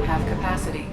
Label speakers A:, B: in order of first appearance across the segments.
A: not have capacity.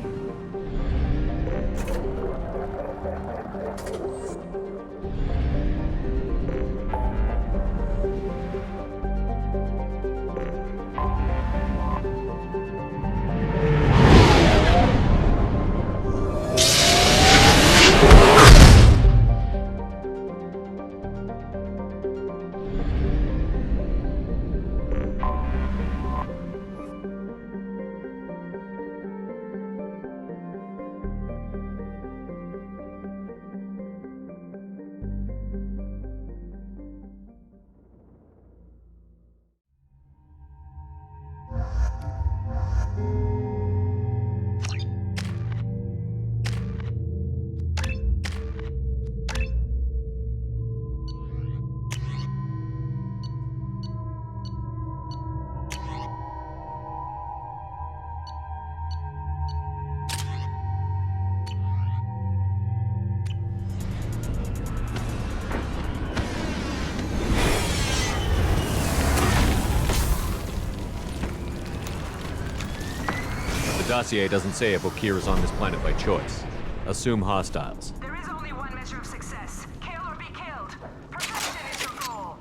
B: The dossier doesn't say if Okeer is on this planet by choice. Assume hostiles.
C: There is only one measure of success. Kill or be killed. Perfection is your goal.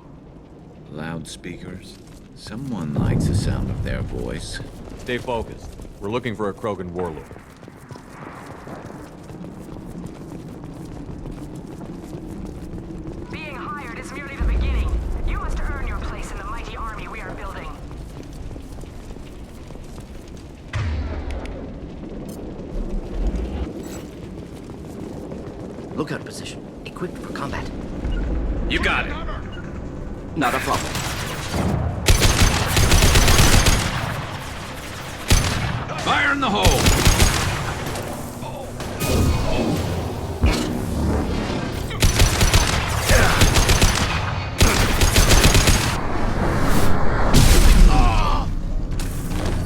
D: Loudspeakers? Someone likes the sound of their voice.
B: Stay focused. We're looking for a Krogan warlord.
C: Being hired is merely the beginning. You must earn your place in the mighty army we are building.
E: Lookout position. Equipped for combat.
D: You got it!
E: Not a problem.
D: Fire in the hole!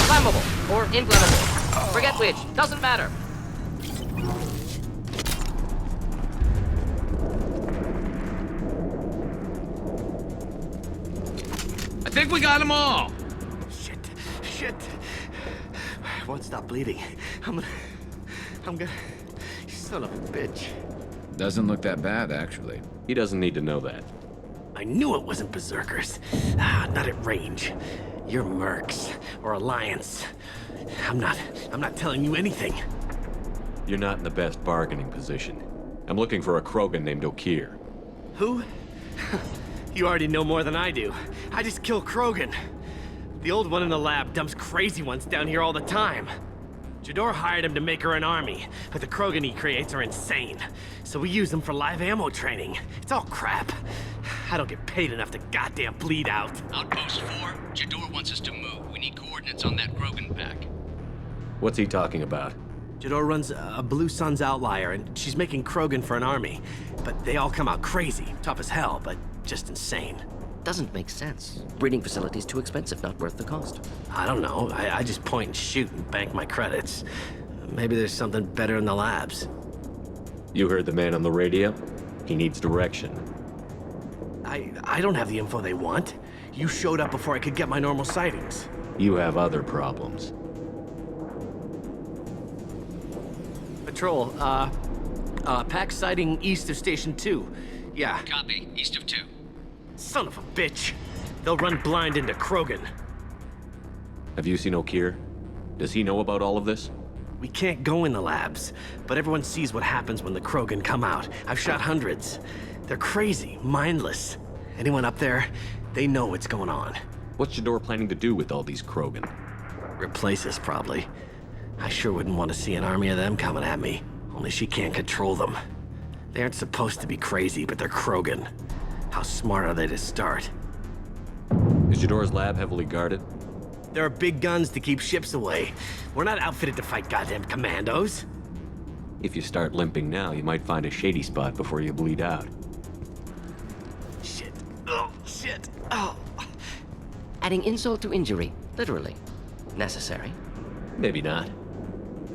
E: Flammable or inflammable. Forget which. Doesn't matter.
D: I think we got them all!
F: Shit. I won't stop bleeding. I'm gonna... Son of a bitch.
D: Doesn't look that bad, actually.
B: He doesn't need to know that.
F: I knew it wasn't Berserkers. Not at range. You're Mercs, or Alliance. I'm not telling you anything.
B: You're not in the best bargaining position. I'm looking for a Krogan named Okeer.
F: Who? You already know more than I do. I just kill Krogan. The old one in the lab dumps crazy ones down here all the time. Jador hired him to make her an army, but the Krogan he creates are insane. So we use them for live ammo training. It's all crap. I don't get paid enough to goddamn bleed out.
G: Outpost 4, Jador wants us to move. We need coordinates on that Krogan pack.
B: What's he talking about?
F: Jador runs a Blue Suns outlier, and she's making Krogan for an army. But they all come out crazy, tough as hell, but just insane.
E: Doesn't make sense. Breeding facility's too expensive, not worth the cost.
F: I don't know. I just point and shoot and bank my credits. Maybe there's something better in the labs.
B: You heard the man on the radio? He needs direction.
F: I don't have the info they want. You showed up before I could get my normal sightings.
B: You have other problems.
F: Patrol, pack sighting east of Station 2. Yeah.
G: Copy, east of 2.
F: Son of a bitch. They'll run blind into Krogan.
B: Have you seen Okeer? Does he know about all of this?
F: We can't go in the labs, but everyone sees what happens when the Krogan come out. I've shot hundreds. They're crazy, mindless. Anyone up there, they know what's going on.
B: What's Jador planning to do with all these Krogan?
F: Replace us, probably. I sure wouldn't want to see an army of them coming at me. Only she can't control them. They aren't supposed to be crazy, but they're Krogan. How smart are they to start?
B: Is Jador's lab heavily guarded?
F: There are big guns to keep ships away. We're not outfitted to fight goddamn commandos.
B: If you start limping now, you might find a shady spot before you bleed out.
F: Shit. Oh, shit. Oh.
E: Adding insult to injury, literally. Necessary.
B: Maybe not.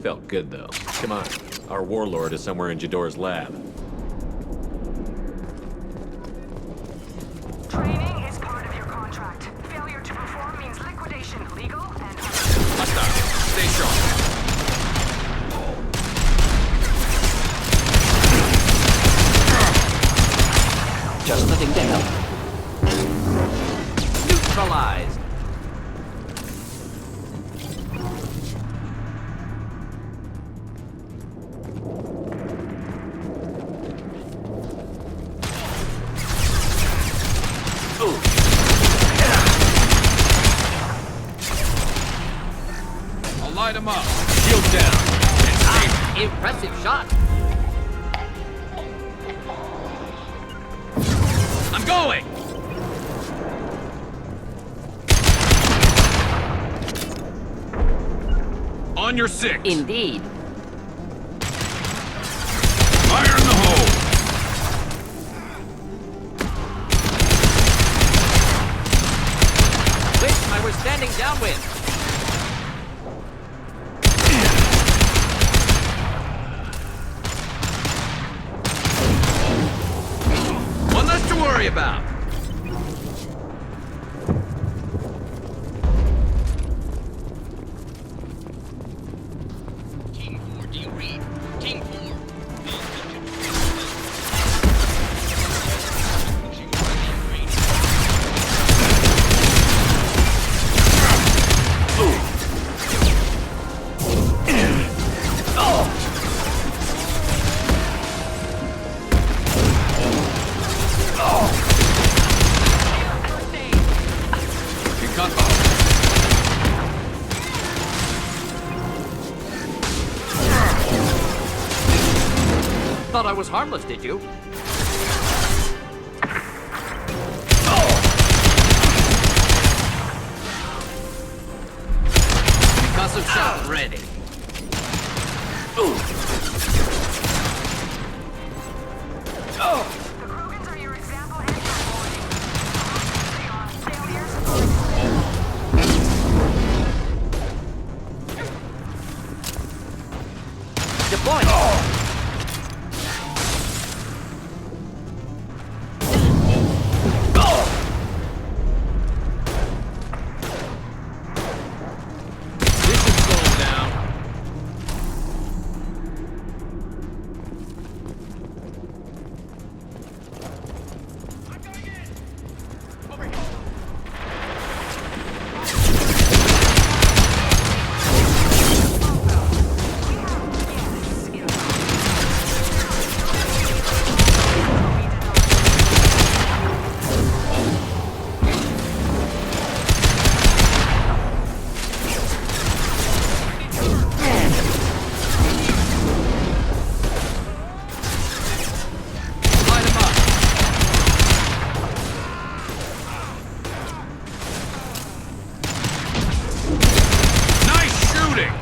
B: Felt good, though. Come on. Our Warlord is somewhere in Jador's lab.
C: Training is part of your contract. Failure to perform means liquidation, legal and...
D: Hostile. Stay sharp.
E: down. Neutralized.
A: I'll light him up. Shield down.
E: Impressive shot.
A: I'm going! On your six.
E: Indeed.
A: Fire in the hole.
E: Wish I were standing downwind.
A: One less to worry about.
G: Team 4, do you read? Team 4.
E: Thought I was harmless, did you?
A: Concussive shot ready.
C: The Krogans are your example and your warning. They are failures.
E: Deploy.
A: This is going down. Light him up. Nice shooting.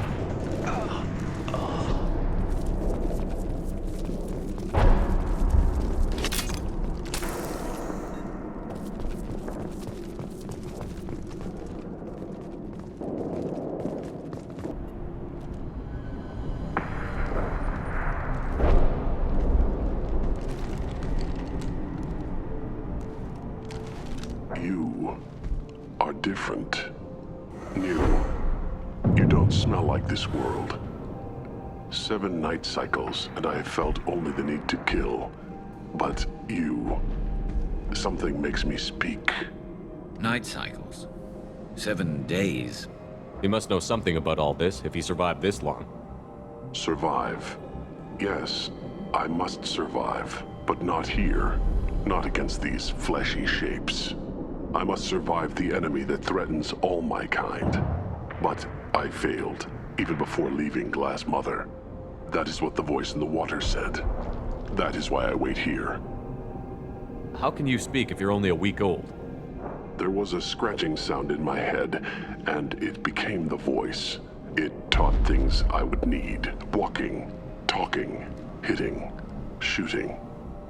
H: You are different. New. You don't smell like this world. 7 night cycles, and I have felt only the need to kill. But you... something makes me speak.
D: Night cycles. 7 days.
B: He must know something about all this if he survived this long.
H: Survive. Yes, I must survive. But not here. Not against these fleshy shapes. I must survive the enemy that threatens all my kind. But I failed, even before leaving Glass Mother. That is what the voice in the water said. That is why I wait here.
B: How can you speak if you're only a week old?
H: There was a scratching sound in my head, and it became the voice. It taught things I would need. Walking, talking, hitting, shooting.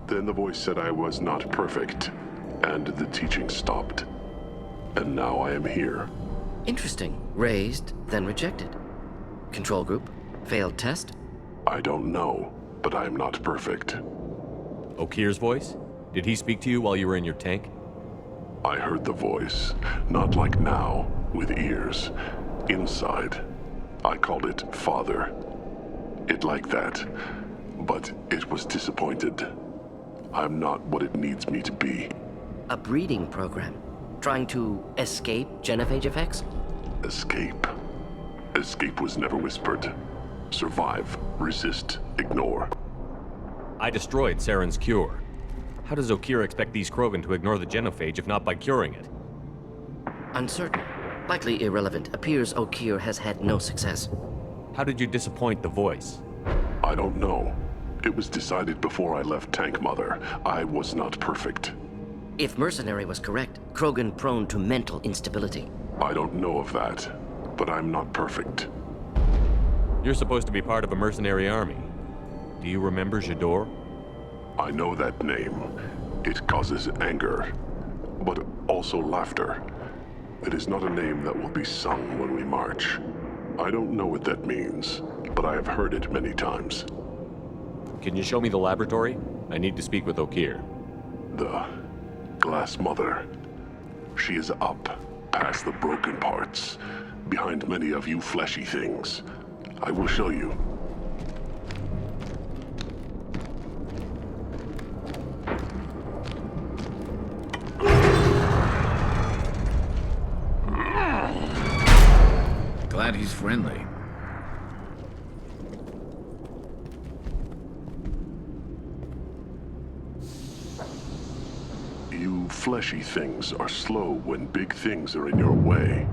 H: Then the voice said I was not perfect, and the teaching stopped. And now I am here.
E: Interesting. Raised, then rejected. Control group. Failed test.
H: I don't know, but I am not perfect.
B: Okeer's voice? Did he speak to you while you were in your tank?
H: I heard the voice, not like now, with ears. Inside. I called it Father. It like that, but it was disappointed. I'm not what it needs me to be.
E: A breeding program. Trying to escape genophage effects?
H: Escape. Escape was never whispered. Survive, resist, ignore.
B: I destroyed Saren's cure. How does Okeer expect these Krogan to ignore the genophage if not by curing it?
E: Uncertain. Likely irrelevant. Appears Okeer has had no success.
B: How did you disappoint the voice?
H: I don't know. It was decided before I left Tank Mother. I was not perfect.
E: If Mercenary was correct, Krogan prone to mental instability.
H: I don't know of that, but I'm not perfect.
B: You're supposed to be part of a mercenary army. Do you remember Jador?
H: I know that name. It causes anger, but also laughter. It is not a name that will be sung when we march. I don't know what that means, but I have heard it many times.
B: Can you show me the laboratory? I need to speak with Okeer.
H: The Glass Mother. She is up, past the broken parts, behind many of you fleshy things. I will show you.
D: Glad he's friendly.
H: You fleshy things are slow when big things are in your way.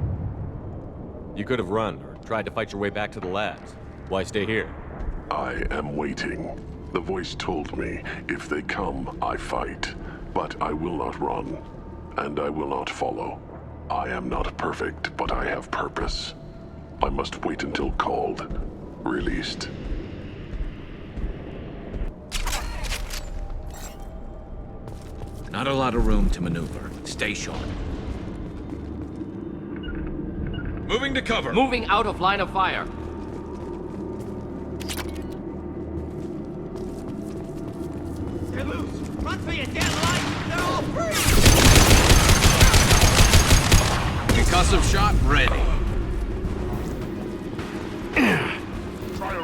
B: You could have run or tried to fight your way back to the labs. Why stay here?
H: I am waiting. The voice told me, if they come, I fight. But I will not run, and I will not follow. I am not perfect, but I have purpose. I must wait until called, released.
D: Not a lot of room to maneuver. Stay sharp.
A: Moving to cover.
F: Moving out of line of fire.
I: They're loose! Run for your damn life! They're all free!
A: Concussive shot ready.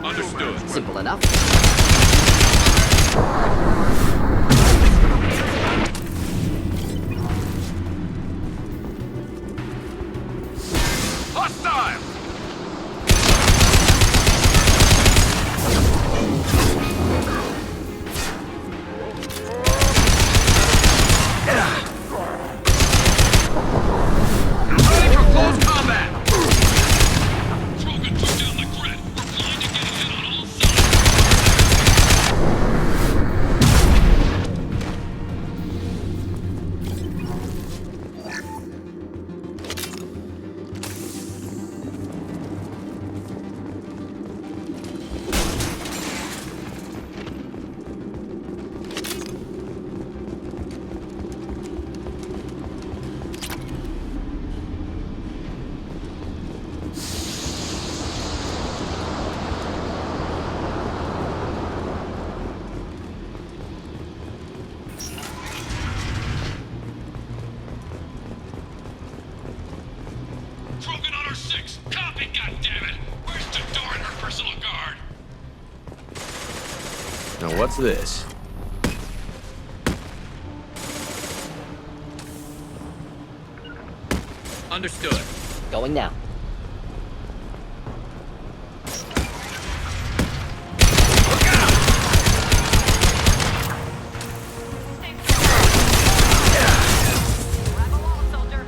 G: Understood.
E: Simple enough.
A: Hostile! You're ready for close combat!
G: Krogan took down the grid. We're blind and getting hit on all sides. Krogan on our 6. Copy, goddammit! Where's Jador and her personal guard?
B: Now what's this?
A: Understood.
E: Going now.
A: Look out!
C: Grab a wall, soldier.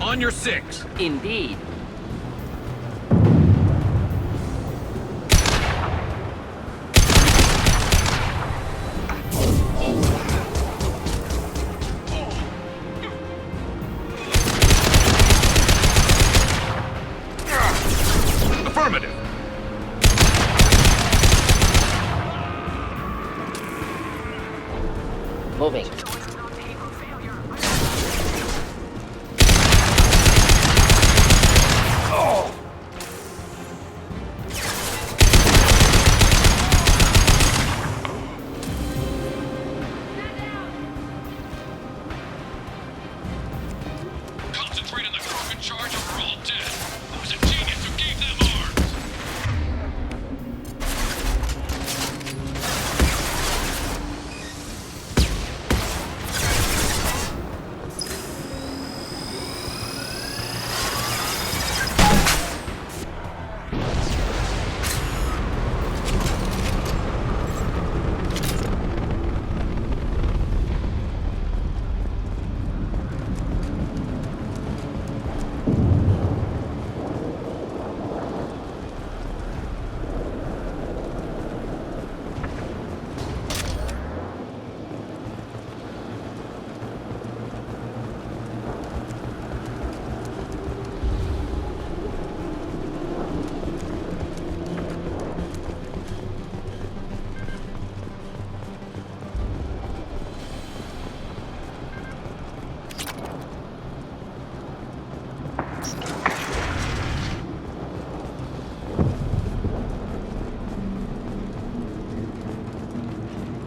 A: On your 6.
F: Indeed.
A: Affirmative.
E: Moving.
C: Painful failure.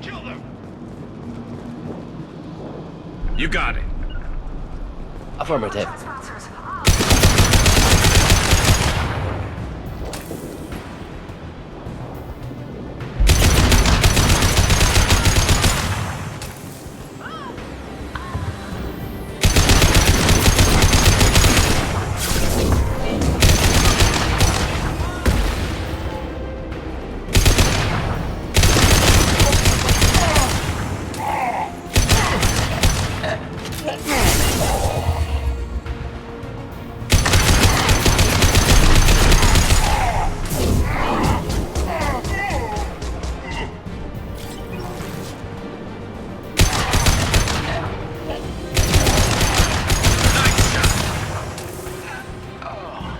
I: Kill them!
A: You got it.
E: Affirmative.
C: Sponsors.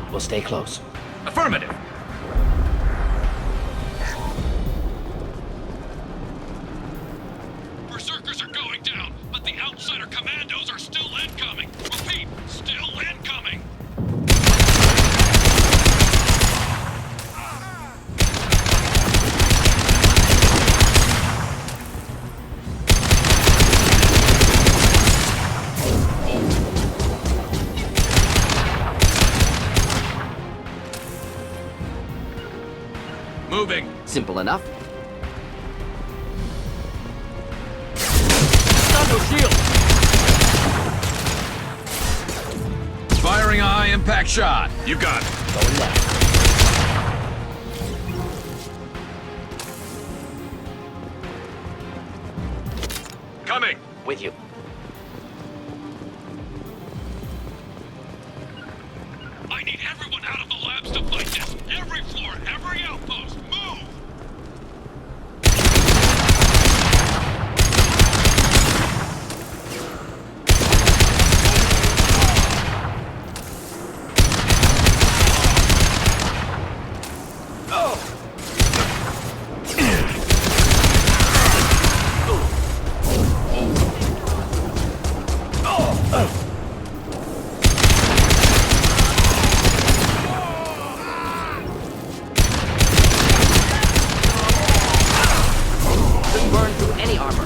E: We'll stay close.
A: Affirmative.
G: Berserkers are going down, but the outsider commandos are still incoming. Repeat, still incoming.
A: Moving.
E: Simple enough.
B: Thunder shield!
A: Firing a high-impact shot. You got it.
E: Going left.
A: Coming.
E: With you.
G: I need everyone out of the labs to fight this. Every floor, every outpost, move!
E: Couldn't burn through any armor.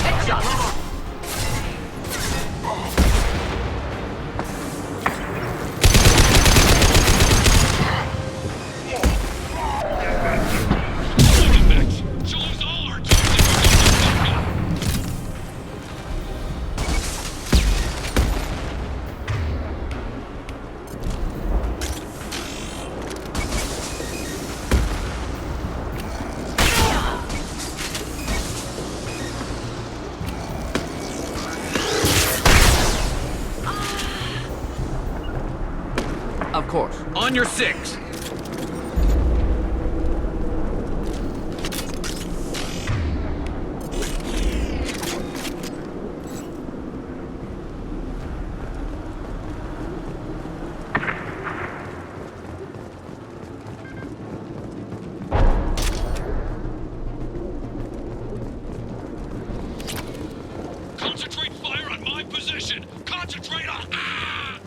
E: Headshot.
G: Bitch! She'll lose all her toys if we don't get this gun.
E: Of course.
A: On your 6.
G: Concentrate fire on my position! Concentrate on... Ah!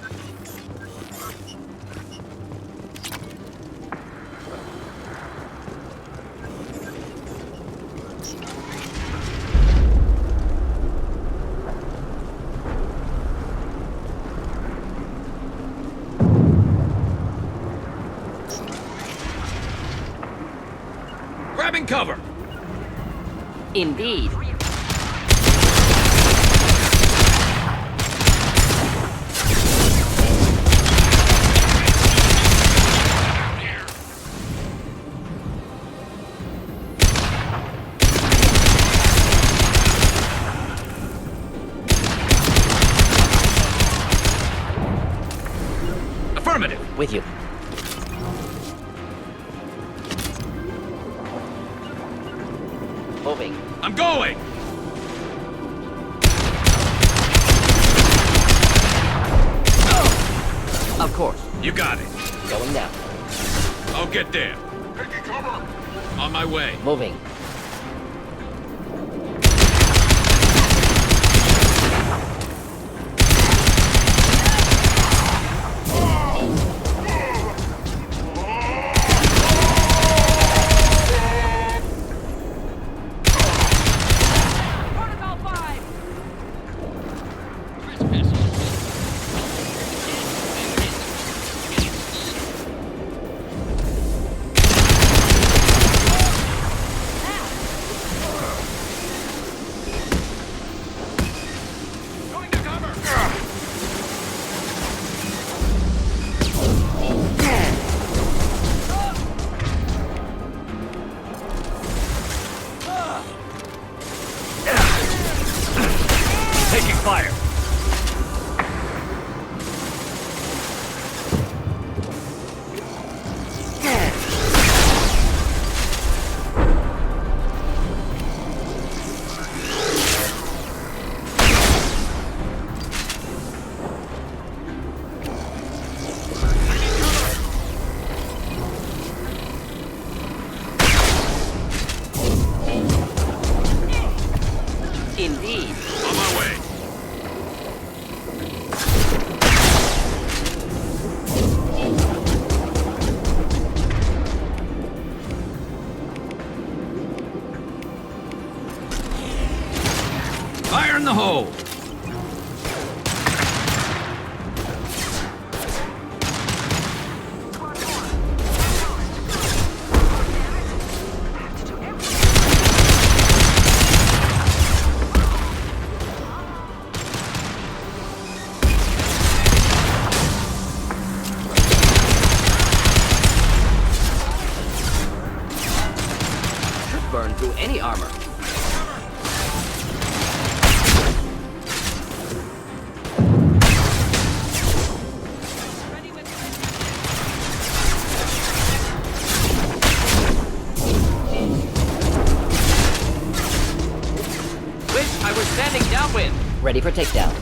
A: Grabbing cover.
E: Indeed.
A: Affirmative.
E: With you. Moving.
A: I'm going.
E: Of course.
A: You got it.
E: Going down.
A: I'll get there.
H: Taking cover!
A: On my way.
E: Moving.
C: Protocol 5!
A: Going to cover.
B: Taking fire.
E: Indeed.
A: On my way. Fire in the hole.
E: Should burn through any armor.
F: Wish I was standing downwind.
E: Ready for takedown.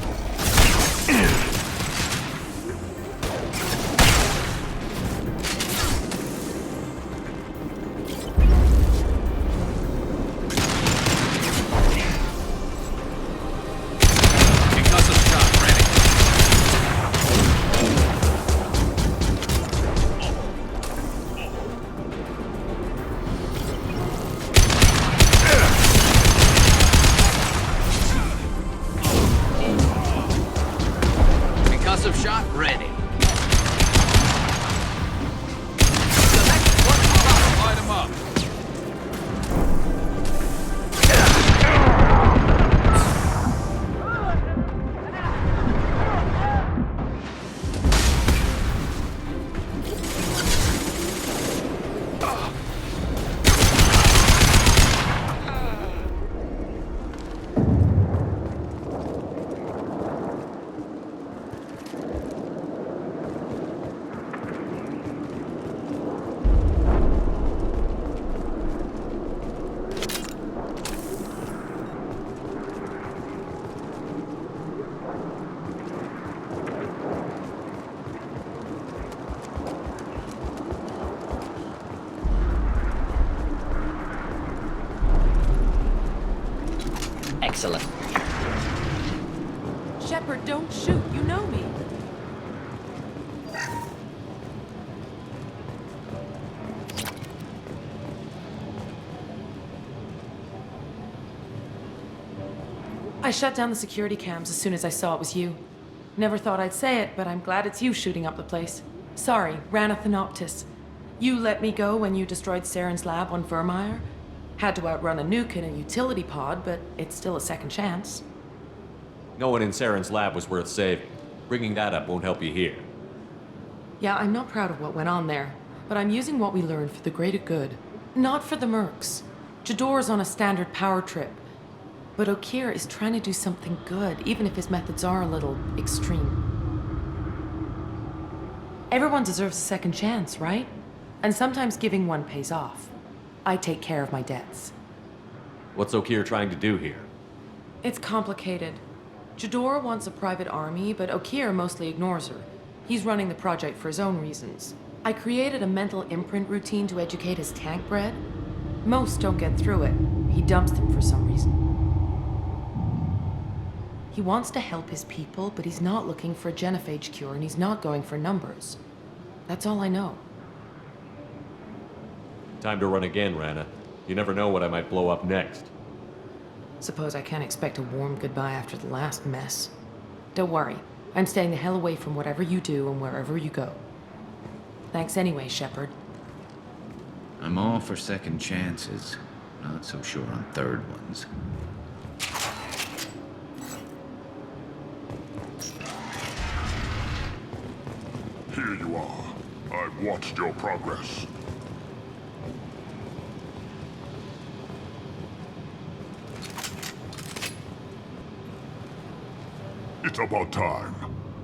A: Concussive shot ready. Concussive shot ready. Select one spot. Light him up.
E: Excellent.
J: Shepard, don't shoot. You know me. I shut down the security cams as soon as I saw it was you. Never thought I'd say it, but I'm glad it's you shooting up the place. Sorry, ran a Thanoptis. You let me go when you destroyed Saren's lab on Vermeer. Had to outrun a nuke in a utility pod, but it's still a second chance.
B: No one in Saren's lab was worth saving. Bringing that up won't help you here.
J: Yeah, I'm not proud of what went on there, but I'm using what we learned for the greater good. Not for the mercs. Jador's on a standard power trip. But Okeer is trying to do something good, even if his methods are a little extreme. Everyone deserves a second chance, right? And sometimes giving one pays off. I take care of my debts.
B: What's Okeer trying to do here?
J: It's complicated. Jador wants a private army, but Okeer mostly ignores her. He's running the project for his own reasons. I created a mental imprint routine to educate his tank bred. Most don't get through it. He dumps them for some reason. He wants to help his people, but he's not looking for a genophage cure, and he's not going for numbers. That's all I know.
B: Time to run again, Rana. You never know what I might blow up next.
J: Suppose I can't expect a warm goodbye after the last mess. Don't worry. I'm staying the hell away from whatever you do and wherever you go. Thanks anyway, Shepard.
D: I'm all for second chances. Not so sure on third ones.
H: Here you are. I've watched your progress. It's about time.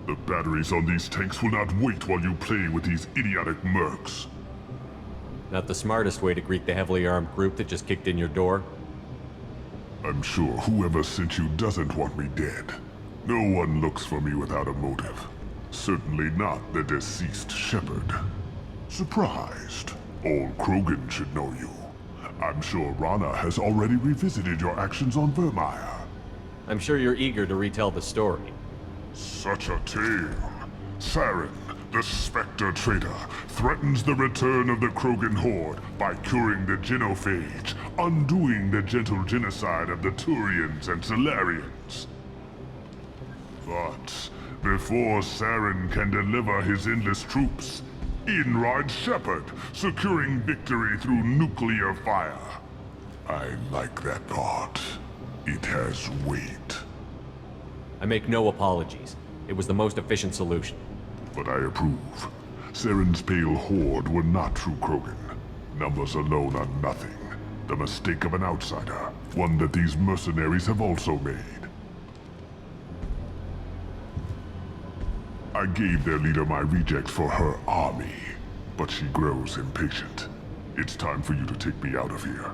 H: The batteries on these tanks will not wait while you play with these idiotic mercs.
B: Not the smartest way to greet the heavily armed group that just kicked in your door.
H: I'm sure whoever sent you doesn't want me dead. No one looks for me without a motive. Certainly not the deceased Shepard. Surprised. Old Krogan should know you. I'm sure Rana has already revisited your actions on Vermeer.
B: I'm sure you're eager to retell the story.
H: Such a tale. Saren, the Spectre traitor, threatens the return of the Krogan horde by curing the genophage, undoing the gentle genocide of the Turians and Solarians. But before Saren can deliver his endless troops, in rides Shepard, securing victory through nuclear fire. I like that part. It has weight.
B: I make no apologies. It was the most efficient solution.
H: But I approve. Saren's pale horde were not true Krogan. Numbers alone are nothing. The mistake of an outsider. One that these mercenaries have also made. I gave their leader my rejects for her army, but she grows impatient. It's time for you to take me out of here.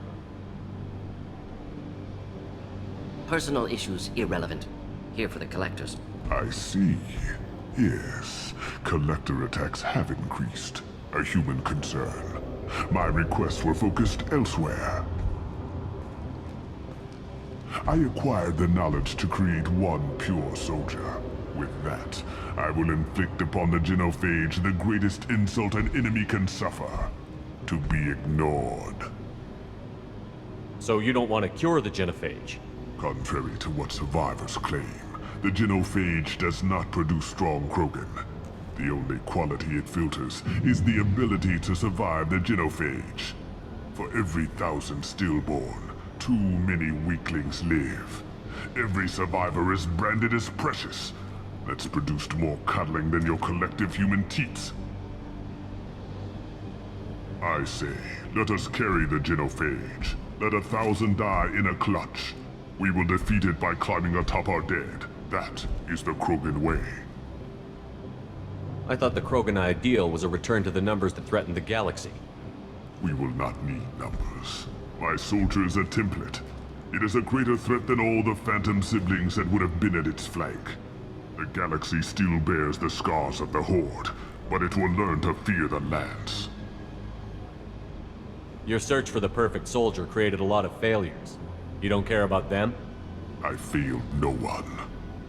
E: Personal issues irrelevant. Here for the collectors.
H: I see. Yes, collector attacks have increased. A human concern. My requests were focused elsewhere. I acquired the knowledge to create one pure soldier. With that, I will inflict upon the genophage the greatest insult an enemy can suffer. To be ignored.
B: So you don't want to cure the genophage?
H: Contrary to what survivors claim, the genophage does not produce strong Krogan. The only quality it filters is the ability to survive the genophage. For every 1,000 stillborn, too many weaklings live. Every survivor is branded as precious. That's produced more cuddling than your collective human teats. I say, let us carry the genophage. Let 1,000 die in a clutch. We will defeat it by climbing atop our dead. That is the Krogan way.
B: I thought the Krogan ideal was a return to the numbers that threatened the galaxy.
H: We will not need numbers. My soldier is a template. It is a greater threat than all the Phantom siblings that would have been at its flank. The galaxy still bears the scars of the Horde, but it will learn to fear the Lance.
B: Your search for the perfect soldier created a lot of failures. You don't care about them?
H: I failed no one.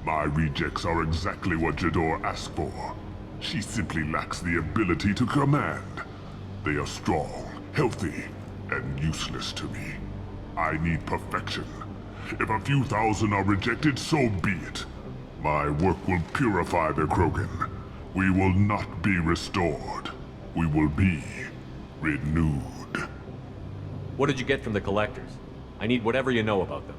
H: My rejects are exactly what Jador asked for. She simply lacks the ability to command. They are strong, healthy, and useless to me. I need perfection. If a few thousand are rejected, so be it. My work will purify the Krogan. We will not be restored. We will be renewed.
B: What did you get from the collectors? I need whatever you know about them.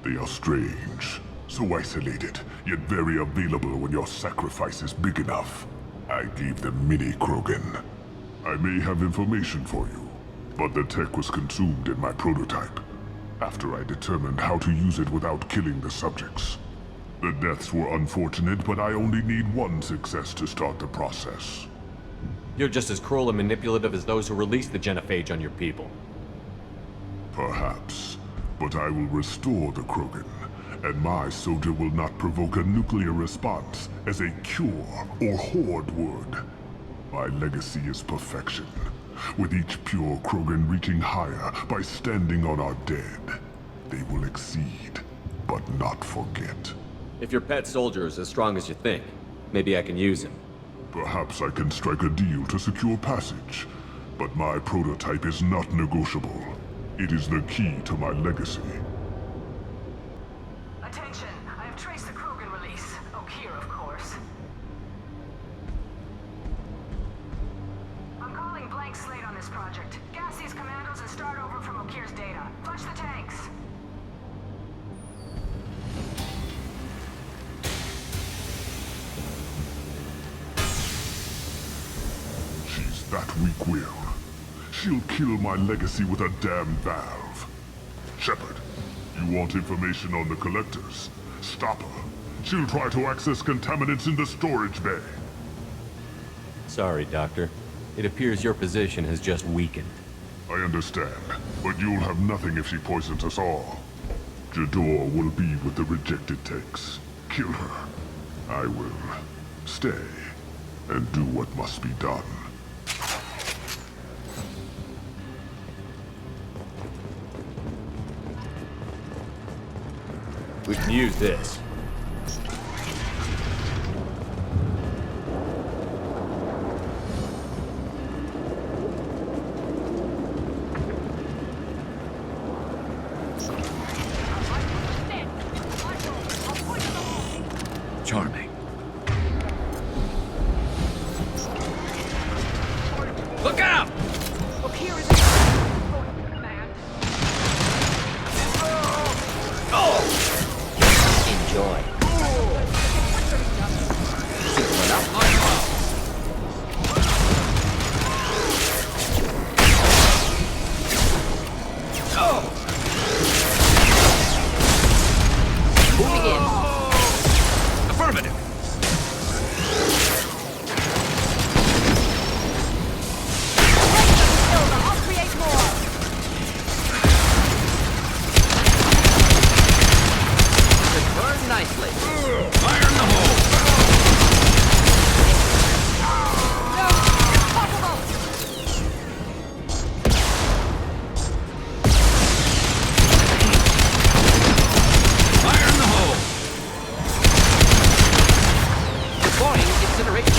H: They are strange. So isolated, yet very available when your sacrifice is big enough. I gave them mini Krogan. I may have information for you, but the tech was consumed in my prototype, after I determined how to use it without killing the subjects. The deaths were unfortunate, but I only need one success to start the process.
B: You're just as cruel and manipulative as those who released the genophage on your people.
H: Perhaps, but I will restore the Krogan, And my soldier will not provoke a nuclear response as a cure or horde would. My legacy is perfection, with each pure Krogan reaching higher by standing on our dead. They will exceed, but not forget.
B: If your pet soldier is as strong as you think, maybe I can use him.
H: Perhaps I can strike a deal to secure passage, but my prototype is not negotiable. It is the key to my legacy.
C: Attention, I have traced the Krogan release. Okeer, of course. I'm calling blank slate on this project. Gas these commandos and start over from Okeer's data. Flush the tanks.
H: She's that weak-willed. She'll kill my legacy with a damn valve. Shepard, you want information on the collectors? Stop her. She'll try to access contaminants in the storage bay.
B: Sorry, Doctor. It appears your position has just weakened.
H: I understand, but you'll have nothing if she poisons us all. Jador will be with the rejected tanks. Kill her. I will stay and do what must be done.
B: We can use this.
D: Charming.
A: Look out!
C: Okeer is man.
E: Enjoy. Moving in.
A: Affirmative.
C: I'll create more.
E: Burn nicely.
A: Fire in the hole. Fire in the hole.
E: Deploying incineration.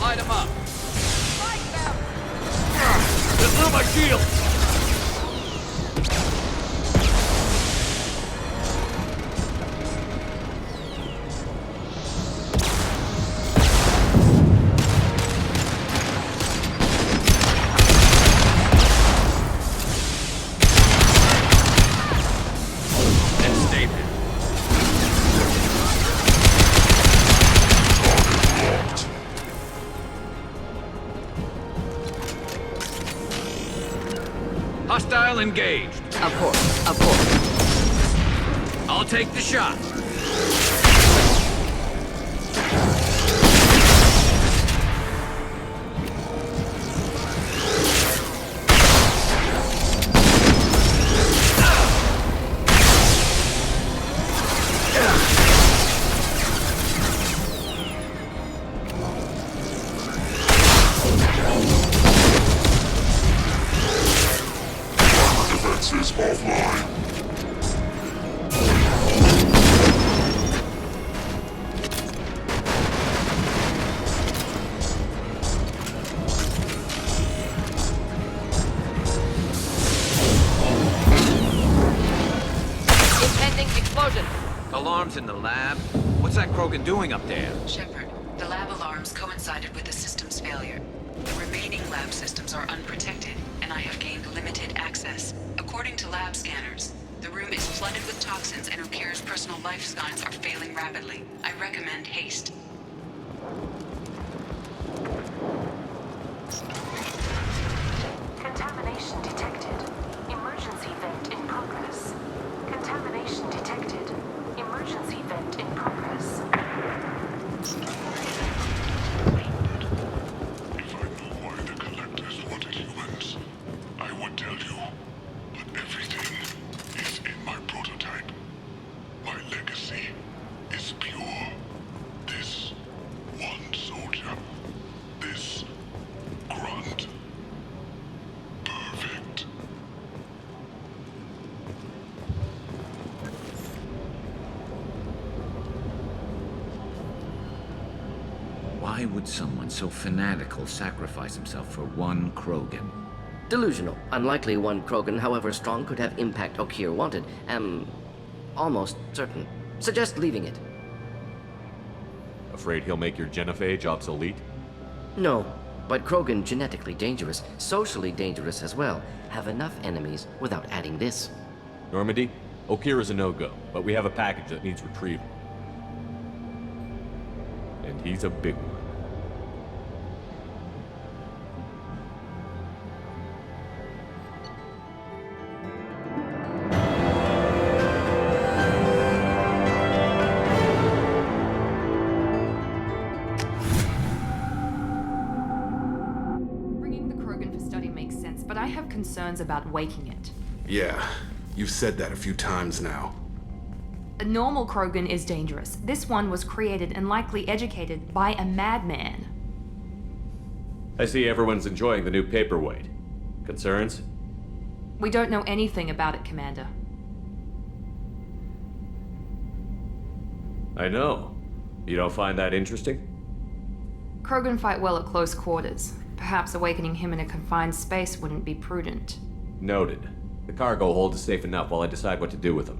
A: Light him up.
B: They blew my shield!
A: And stay there. Hostile engaged.
E: Of course, of course.
A: I'll take the shot.
H: Defenses offline.
E: Impending explosion.
A: Alarms in the lab. What's that Krogan doing up there?
K: Shepard, the lab alarms coincided with the system's failure. The remaining lab systems are unprotected, and I have gained limited access. According to lab scanners, the room is flooded with toxins and Okeer's personal life signs are failing rapidly. I recommend haste.
C: Contamination detected. Emergency vent in progress. Contamination detected. Emergency vent in progress.
D: Why would someone so fanatical sacrifice himself for one Krogan?
E: Delusional. Unlikely one Krogan, however strong, could have impact Okeer wanted. Am almost certain. Suggest leaving it.
B: Afraid he'll make your genophage obsolete?
E: No, but Krogan genetically dangerous, socially dangerous as well. Have enough enemies without adding this.
B: Normandy, Okeer is a no-go, but we have a package that needs retrieval. And he's a big one.
L: Bringing the Krogan for study makes sense, but I have concerns about waking it.
M: Yeah, you've said that a few times now.
L: A normal Krogan is dangerous. This one was created and likely educated by a madman.
B: I see everyone's enjoying the new paperweight. Concerns?
L: We don't know anything about it, Commander.
B: I know. You don't find that interesting?
L: Krogan fight well at close quarters. Perhaps awakening him in a confined space wouldn't be prudent.
B: Noted. The cargo hold is safe enough while I decide what to do with them.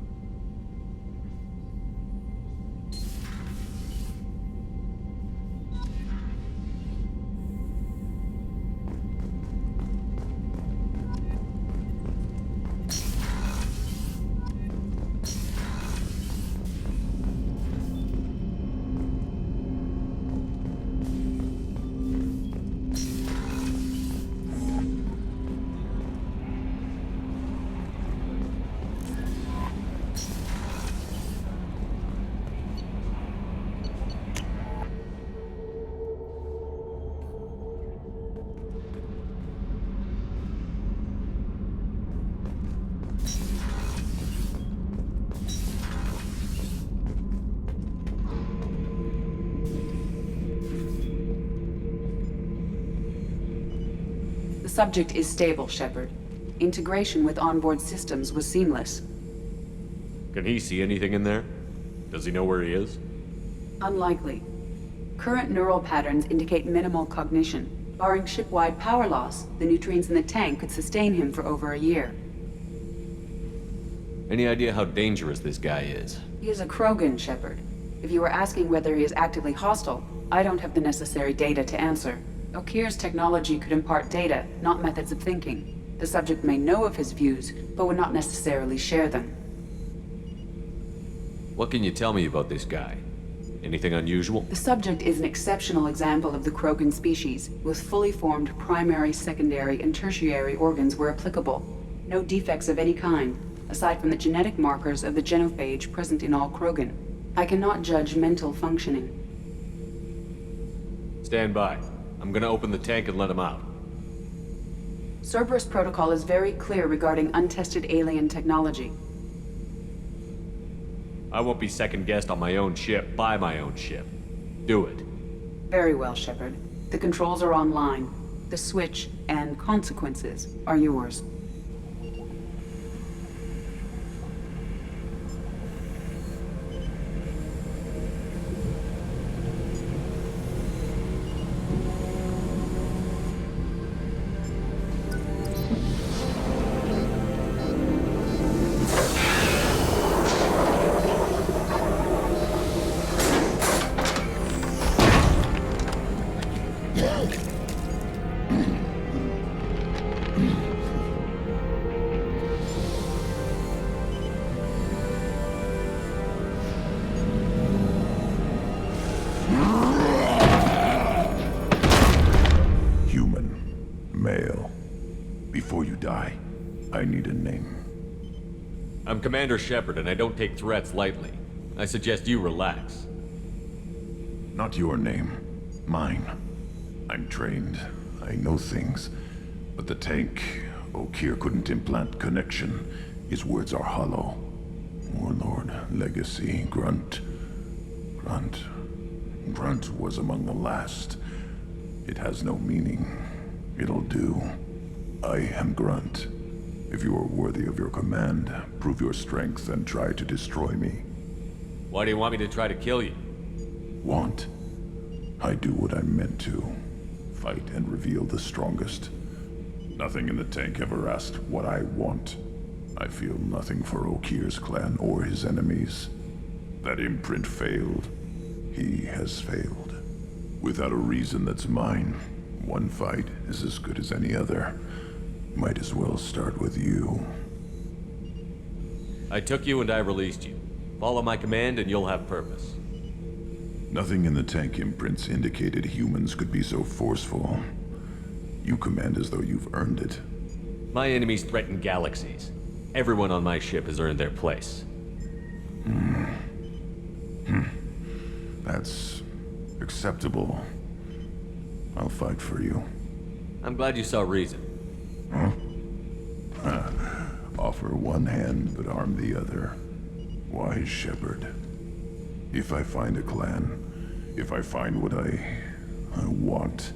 N: The subject is stable, Shepard. Integration with onboard systems was seamless.
B: Can he see anything in there? Does he know where he is?
N: Unlikely. Current neural patterns indicate minimal cognition. Barring ship-wide power loss, the nutrients in the tank could sustain him for over a year.
B: Any idea how dangerous this guy is?
N: He is a Krogan, Shepard. If you were asking whether he is actively hostile, I don't have the necessary data to answer. Okeer's technology could impart data, not methods of thinking. The subject may know of his views, but would not necessarily share them.
B: What can you tell me about this guy? Anything unusual?
N: The subject is an exceptional example of the Krogan species, with fully formed primary, secondary, and tertiary organs where applicable. No defects of any kind, aside from the genetic markers of the genophage present in all Krogan. I cannot judge mental functioning.
B: Stand by. I'm gonna open the tank and let him out.
N: Cerberus protocol is very clear regarding untested alien technology.
B: I won't be second-guessed on my own ship, by my own ship. Do it.
N: Very well, Shepard. The controls are online. The switch and consequences are yours.
H: I need a name.
B: I'm Commander Shepard, and I don't take threats lightly. I suggest you relax.
H: Not your name. Mine. I'm trained. I know things. But the tank, Okeer couldn't implant connection. His words are hollow. Warlord, Legacy, Grunt. Grunt was among the last. It has no meaning. It'll do. I am Grunt. If you are worthy of your command, prove your strength and try to destroy me.
B: Why do you want me to try to kill you?
H: Want?
O: I do what I'm meant to. Fight and reveal the strongest. Nothing in the tank ever asked what I want. I feel nothing for Okeer's clan or his enemies. That imprint failed. He has failed. Without a reason that's mine, one fight is as good as any other. Might as well start with you.
B: I took you and I released you. Follow my command and you'll have purpose.
O: Nothing in the tank imprints indicated humans could be so forceful. You command as though you've earned it.
B: My enemies threaten galaxies. Everyone on my ship has earned their place.
O: That's acceptable. I'll fight for you.
B: I'm glad you saw reason.
O: Huh? Offer one hand, but arm the other. Wise shepherd. If I find a clan, if I find what I want,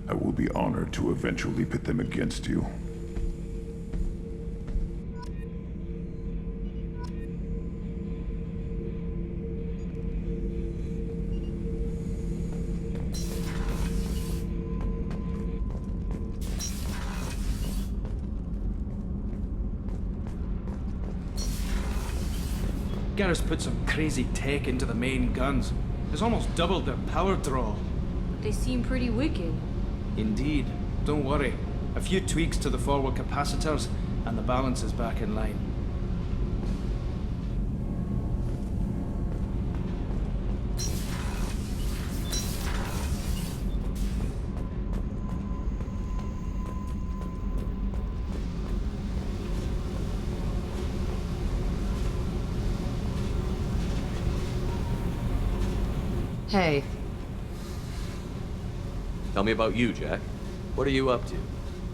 O: I will be honored to eventually pit them against you.
P: Garrus put some crazy tech into the main guns. It's almost doubled their power draw.
L: They seem pretty wicked.
P: Indeed. Don't worry. A few tweaks to the forward capacitors, and the balance is back in line.
L: Hey.
B: Tell me about you, Jack. What are you up to?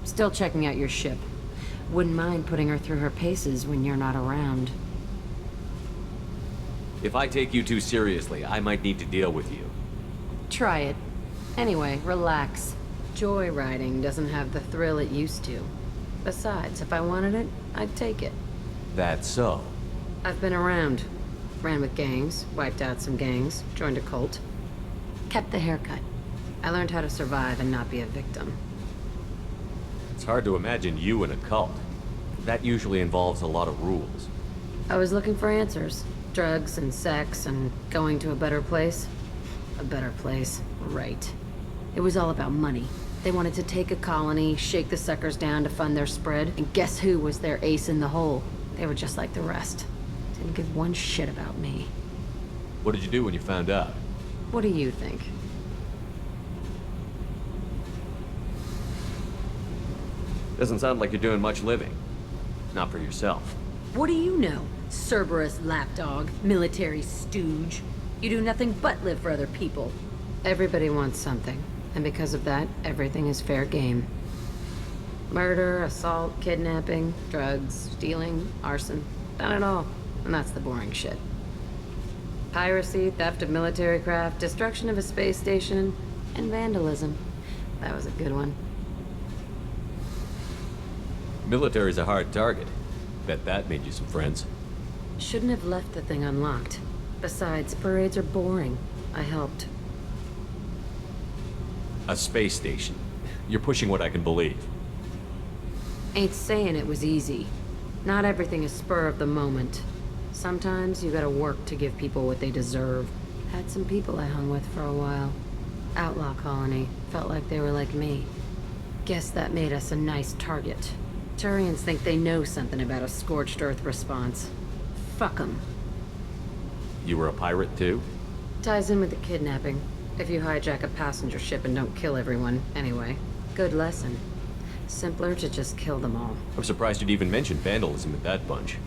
Q: Still checking out your ship. Wouldn't mind putting her through her paces when you're not around.
B: If I take you too seriously, I might need to deal with you.
Q: Try it. Anyway, relax. Joyriding doesn't have the thrill it used to. Besides, if I wanted it, I'd take it.
B: That's so.
Q: I've been around. Ran with gangs, wiped out some gangs, joined a cult. Kept the haircut. I learned how to survive and not be a victim.
B: It's hard to imagine you in a cult. That usually involves a lot of rules.
Q: I was looking for answers. Drugs and sex and going to a better place. A better place, right. It was all about money. They wanted to take a colony, shake the suckers down to fund their spread, and guess who was their ace in the hole? They were just like the rest. Didn't give one shit about me.
B: What did you do when you found out?
Q: What do you think?
B: Doesn't sound like you're doing much living. Not for yourself.
Q: What do you know? Cerberus lapdog, military stooge. You do nothing but live for other people. Everybody wants something, and because of that, everything is fair game. Murder, assault, kidnapping, drugs, stealing, arson. Done it all. And that's the boring shit. Piracy, theft of military craft, destruction of a space station, and vandalism. That was a good one.
B: Military's a hard target. Bet that made you some friends.
Q: Shouldn't have left the thing unlocked. Besides, parades are boring. I helped.
B: A space station. You're pushing what I can believe.
Q: Ain't saying it was easy. Not everything is spur of the moment. Sometimes you gotta work to give people what they deserve. Had some people I hung with for a while. Outlaw colony. Felt like they were like me. Guess that made us a nice target. Turians think they know something about a scorched earth response. Fuck 'em.
B: You were a pirate too?
Q: Ties in with the kidnapping. If you hijack a passenger ship and don't kill everyone, anyway. Good lesson. Simpler to just kill them all.
B: I'm surprised you'd even mention vandalism at that bunch.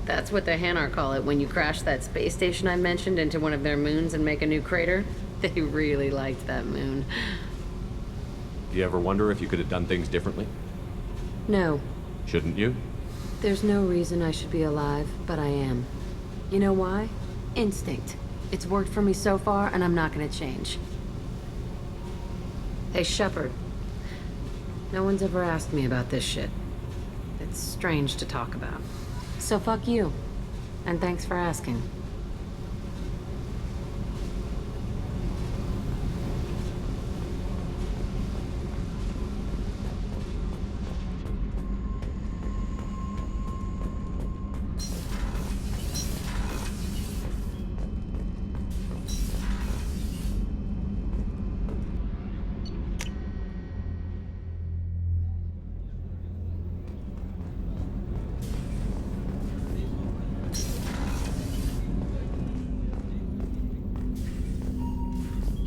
Q: That's what the Hanar call it when you crash that space station I mentioned into one of their moons and make a new crater. They really liked that moon.
B: Do you ever wonder if you could have done things differently?
Q: No.
B: Shouldn't you?
Q: There's no reason I should be alive, but I am. You know why? Instinct. It's worked for me so far, and I'm not gonna change. Hey, Shepard. No one's ever asked me about this shit. It's strange to talk about. So fuck you. And thanks for asking.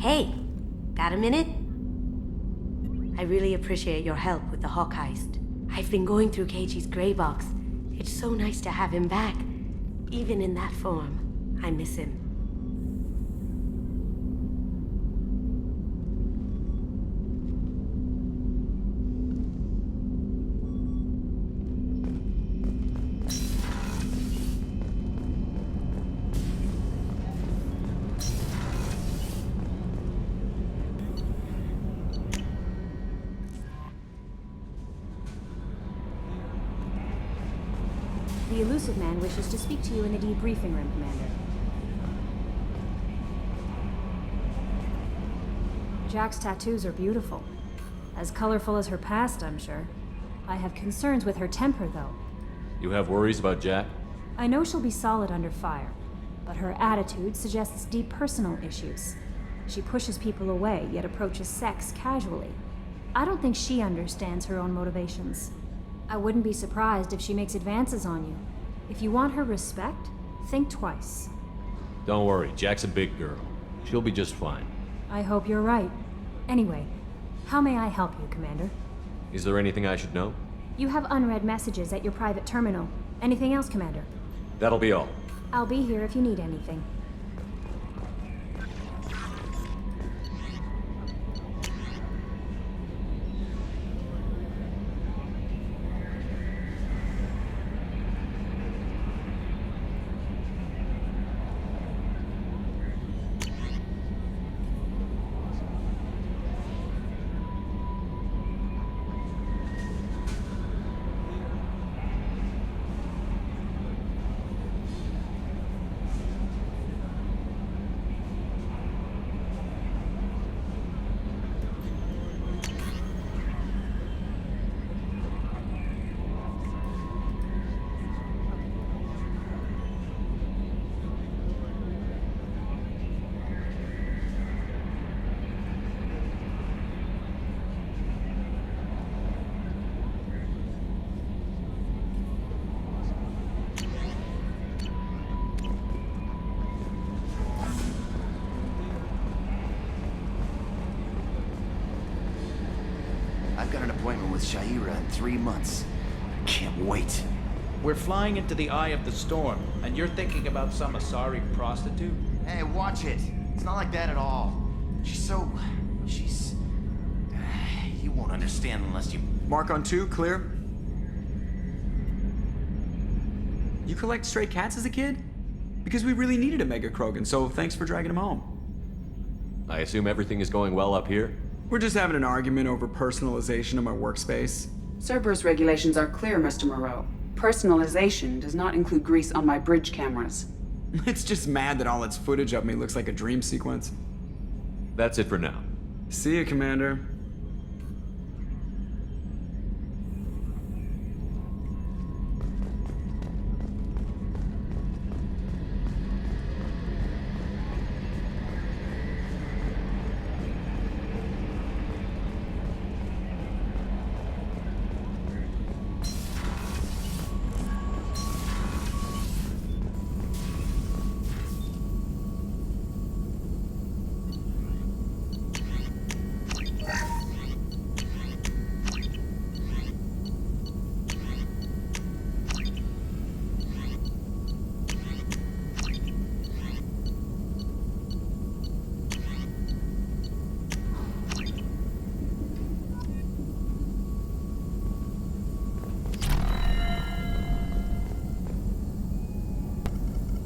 R: Hey, got a minute? I really appreciate your help with the Hawk heist. I've been going through Keiichi's gray box. It's so nice to have him back. Even in that form, I miss him.
S: The elusive man wishes to speak to you in the debriefing room, Commander. Jack's tattoos are beautiful. As colorful as her past, I'm sure. I have concerns with her temper, though.
B: You have worries about Jack?
S: I know she'll be solid under fire, but her attitude suggests deep personal issues. She pushes people away, yet approaches sex casually. I don't think she understands her own motivations. I wouldn't be surprised if she makes advances on you. If you want her respect, think twice.
B: Don't worry, Jack's a big girl. She'll be just fine.
S: I hope you're right. Anyway, how may I help you, Commander?
B: Is there anything I should know?
S: You have unread messages at your private terminal. Anything else, Commander?
B: That'll be all.
S: I'll be here if you need anything.
T: I've got an appointment with Shaira in 3 months. I can't wait.
P: We're flying into the eye of the storm, and you're thinking about some Asari prostitute?
T: Hey, watch it. It's not like that at all. She's... You won't understand unless you...
U: Mark on 2, clear. You collect stray cats as a kid? Because we really needed a Mega Krogan, so thanks for dragging him home.
B: I assume everything is going well up here?
U: We're just having an argument over personalization of my workspace.
N: Cerberus regulations are clear, Mr. Moreau. Personalization does not include grease on my bridge cameras.
U: It's just mad that all its footage of me looks like a dream sequence.
B: That's it for now.
U: See you, Commander.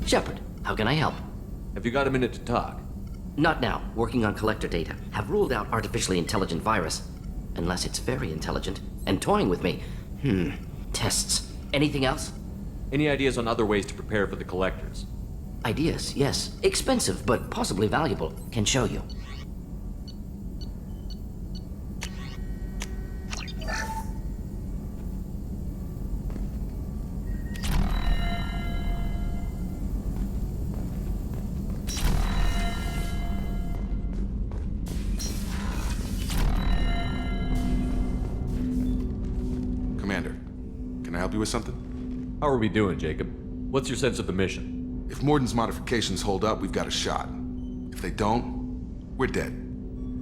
E: Shepard, how can I help?
B: Have you got a minute to talk?
E: Not now. Working on collector data. Have ruled out artificially intelligent virus. Unless it's very intelligent. And toying with me. Tests. Anything else?
B: Any ideas on other ways to prepare for the collectors?
E: Ideas, yes. Expensive, but possibly valuable. Can show you.
M: Commander, can I help you with something?
B: How are we doing, Jacob? What's your sense of the mission?
M: If Morden's modifications hold up, we've got a shot. If they don't, We're dead.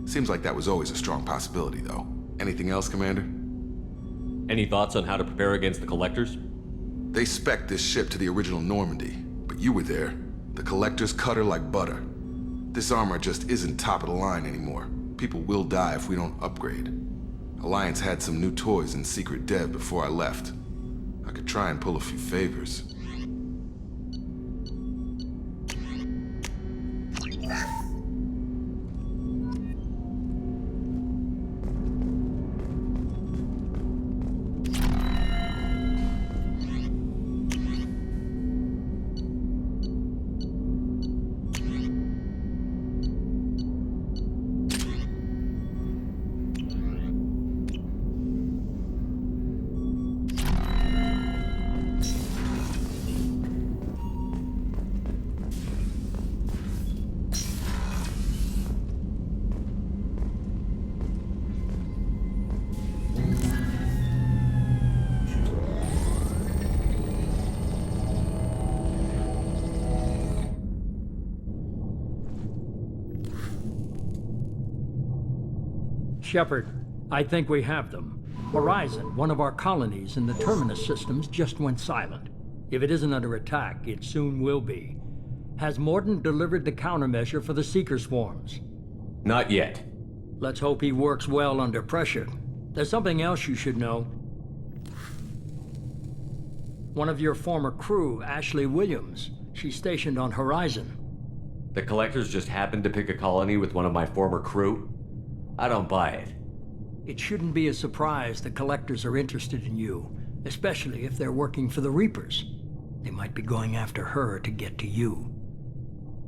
M: Seems like that was always a strong possibility, though. Anything else, Commander?
B: Any thoughts on how to prepare against the Collectors?
M: They spec'd this ship to the original Normandy, but you were there. The Collectors cut her like butter. This armor just isn't top of the line anymore. People will die if we don't upgrade. Alliance had some new toys in secret dev before I left. I could try and pull a few favors.
I: Shepard, I think we have them. Horizon, one of our colonies in the Terminus systems, just went silent. If it isn't under attack, it soon will be. Has Mordant delivered the countermeasure for the Seeker swarms?
B: Not yet.
I: Let's hope he works well under pressure. There's something else you should know. One of your former crew, Ashley Williams, she's stationed on Horizon.
B: The Collectors just happened to pick a colony with one of my former crew? I don't buy it.
I: It shouldn't be a surprise the Collectors are interested in you, especially if they're working for the Reapers. They might be going after her to get to you.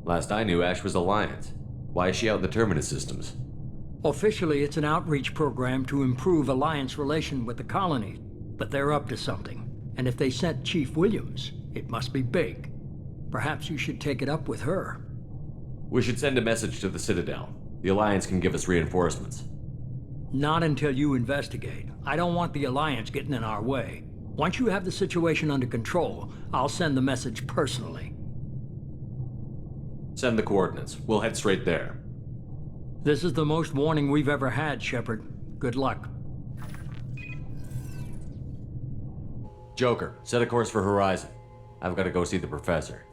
B: Last I knew, Ash was Alliance. Why is she out in the Terminus systems?
I: Officially, it's an outreach program to improve Alliance relation with the colony, but they're up to something. And if they sent Chief Williams, it must be big. Perhaps you should take it up with her.
B: We should send a message to the Citadel. The Alliance can give us reinforcements.
I: Not until you investigate. I don't want the Alliance getting in our way. Once you have the situation under control, I'll send the message personally.
B: Send the coordinates. We'll head straight there.
I: This is the most warning we've ever had, Shepard. Good luck.
B: Joker, set a course for Horizon. I've got to go see the Professor.